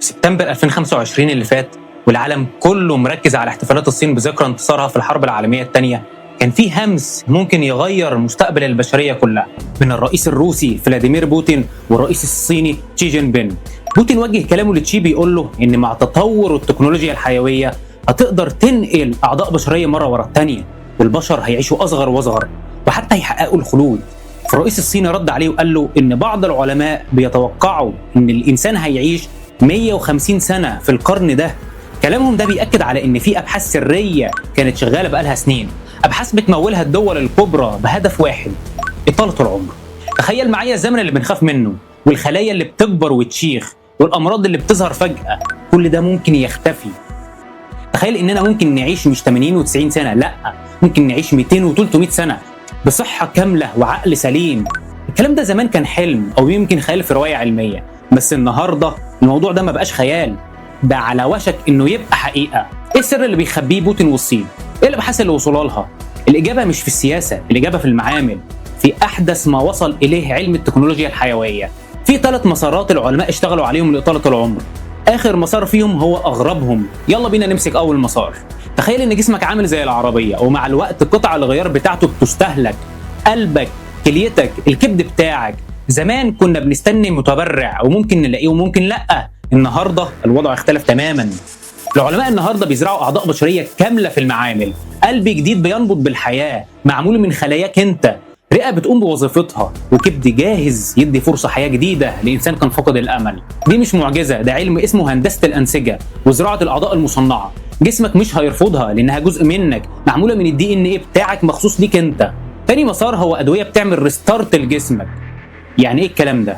سبتمبر 2025 اللي فات والعالم كله مركز على احتفالات الصين بذكرى انتصارها في الحرب العالمية الثانية، كان في همس ممكن يغير مستقبل البشرية كلها بين الرئيس الروسي فلاديمير بوتين والرئيس الصيني شي جين بين. بوتين وجه كلامه لتشي بيقول له ان مع تطور التكنولوجيا الحيوية هتقدر تنقل اعضاء بشرية مرة ورا الثانية، والبشر هيعيشوا اصغر واصغر وحتى يحققوا الخلود. فالرئيس الصيني رد عليه وقال له ان بعض العلماء بيتوقعوا ان الانسان هيعيش 150 سنة في القرن ده. كلامهم ده بيأكد على ان في ابحاث سرية كانت شغالة بقالها سنين، ابحاث بتمولها الدول الكبرى بهدف واحد: اطالة العمر. تخيل معايا الزمن اللي بنخاف منه والخلايا اللي بتكبر وتشيخ والامراض اللي بتظهر فجأة، كل ده ممكن يختفي. تخيل اننا ممكن نعيش مش 80 و90 سنة، لا، ممكن نعيش 200 و300 سنة بصحة كاملة وعقل سليم. الكلام ده زمان كان حلم او يمكن خيال في رواية علمية، بس النهاردة الموضوع ده ما بقاش خيال، ده على وشك انه يبقى حقيقة. ايه السر اللي بيخبيه بوتين والصين؟ ايه الابحاث اللي وصلوا لها؟ الاجابة مش في السياسة، الاجابة في المعامل، في احدث ما وصل اليه علم التكنولوجيا الحيوية. في 3 مسارات العلماء اشتغلوا عليهم لإطالة العمر، اخر مسار فيهم هو اغربهم. يلا بينا نمسك اول مسار. تخيل ان جسمك عامل زي العربية، ومع الوقت قطع الغيار بتاعته بتستهلك: قلبك، كليتك، الكبد بتاعك. زمان كنا بنستني متبرع وممكن نلاقيه وممكن لا، النهارده الوضع اختلف تماما. العلماء النهارده بيزرعوا اعضاء بشريه كامله في المعامل، قلب جديد بينبض بالحياه معمول من خلاياك انت، رئه بتقوم بوظيفتها، وكبد جاهز يدي فرصه حياه جديده لانسان كان فقد الامل. دي مش معجزه، ده علم اسمه هندسه الانسجه وزراعه الاعضاء المصنعه. جسمك مش هيرفضها لانها جزء منك، معموله من الدي ان ايه بتاعك مخصوص ليك انت. تاني مسار هو ادويه بتعمل ريستارت لجسمك. يعني ايه الكلام ده؟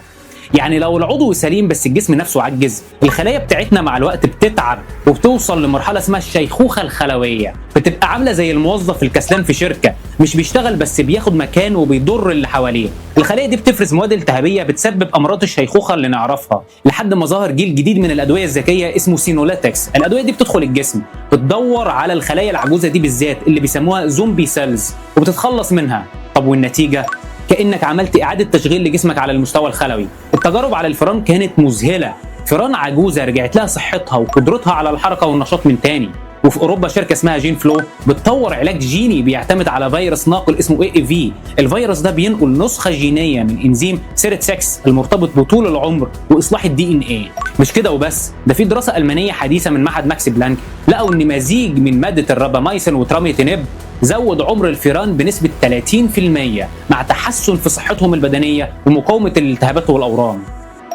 يعني لو العضو سليم بس الجسم نفسه عجز، الخلايا بتاعتنا مع الوقت بتتعب وبتوصل لمرحله اسمها الشيخوخه الخلويه، بتبقى عامله زي الموظف الكسلان في شركه، مش بيشتغل بس بياخد مكانه وبيضر اللي حواليه. الخلايا دي بتفرز مواد التهابيه بتسبب امراض الشيخوخه اللي نعرفها، لحد ما ظهر جيل جديد من الادويه الذكيه اسمه سينوليتكس. الادويه دي بتدخل الجسم بتدور على الخلايا العجوزه دي بالذات اللي بيسموها زومبي سيلز وبتتخلص منها. طب والنتيجه؟ كأنك عملت إعادة تشغيل لجسمك على المستوى الخلوي. التجارب على الفئران كانت مذهلة، فئران عجوزة رجعت لها صحتها وقدرتها على الحركة والنشاط من تاني. وفي أوروبا شركة اسمها جين فلو بتطور علاج جيني بيعتمد على فيروس ناقل اسمه AAV. الفيروس ده بينقل نسخة جينية من إنزيم سيرت 6 المرتبط بطول العمر وإصلاح الدي إن إيه. مش كده وبس، ده في دراسة ألمانية حديثة من معهد ماكس بلانك لقوا إن مزيج من مادة الرابامايسين وتراميتينيب زود عمر الفئران بنسبة 30% مع تحسن في صحتهم البدنية ومقاومة الالتهابات والأورام.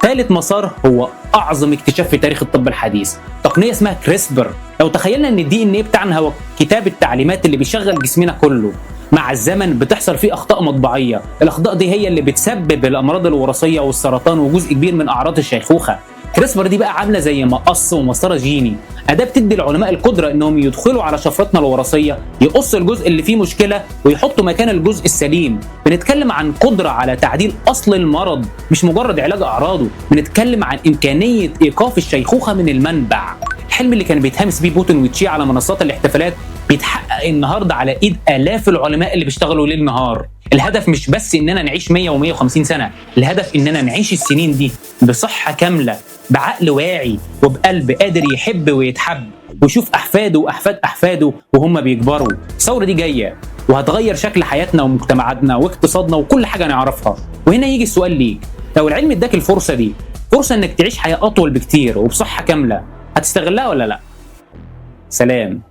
ثالث مسار هو أعظم اكتشاف في تاريخ الطب الحديث، تقنية اسمها كريسبر. لو تخيلنا إن الدي إن إيه بتاعنا هو كتاب التعليمات اللي بيشغل جسمنا كله، مع الزمن بتحصل فيه أخطاء مطبعية، الأخطاء دي هي اللي بتسبب الأمراض الوراثية والسرطان وجزء كبير من أعراض الشيخوخة. كريسبر دي بقى عامله زي مقص ومسطره جيني، اداه بتدي العلماء القدره انهم يدخلوا على شفرتنا الوراثيه، يقصوا الجزء اللي فيه مشكله ويحطوا مكان الجزء السليم. بنتكلم عن قدره على تعديل اصل المرض، مش مجرد علاج اعراضه، بنتكلم عن امكانيه ايقاف الشيخوخه من المنبع. الحلم اللي كان بيتهمس بيه بوتين وتشي على منصات الاحتفالات بيتحقق النهارده على ايد الاف العلماء اللي بيشتغلوا ليل نهار. الهدف مش بس اننا نعيش 100 و150 سنه، الهدف اننا نعيش السنين دي بصحه كامله، بعقل واعي وبقلب قادر يحب ويتحب ويشوف احفاده واحفاد احفاده وهم بيكبروا. الثوره دي جايه وهتغير شكل حياتنا ومجتمعاتنا واقتصادنا وكل حاجه نعرفها. وهنا يجي السؤال ليك: لو العلم اداك الفرصه دي، فرصه انك تعيش حياه اطول بكتير وبصحه كامله، هتستغلها ولا لا؟ سلام.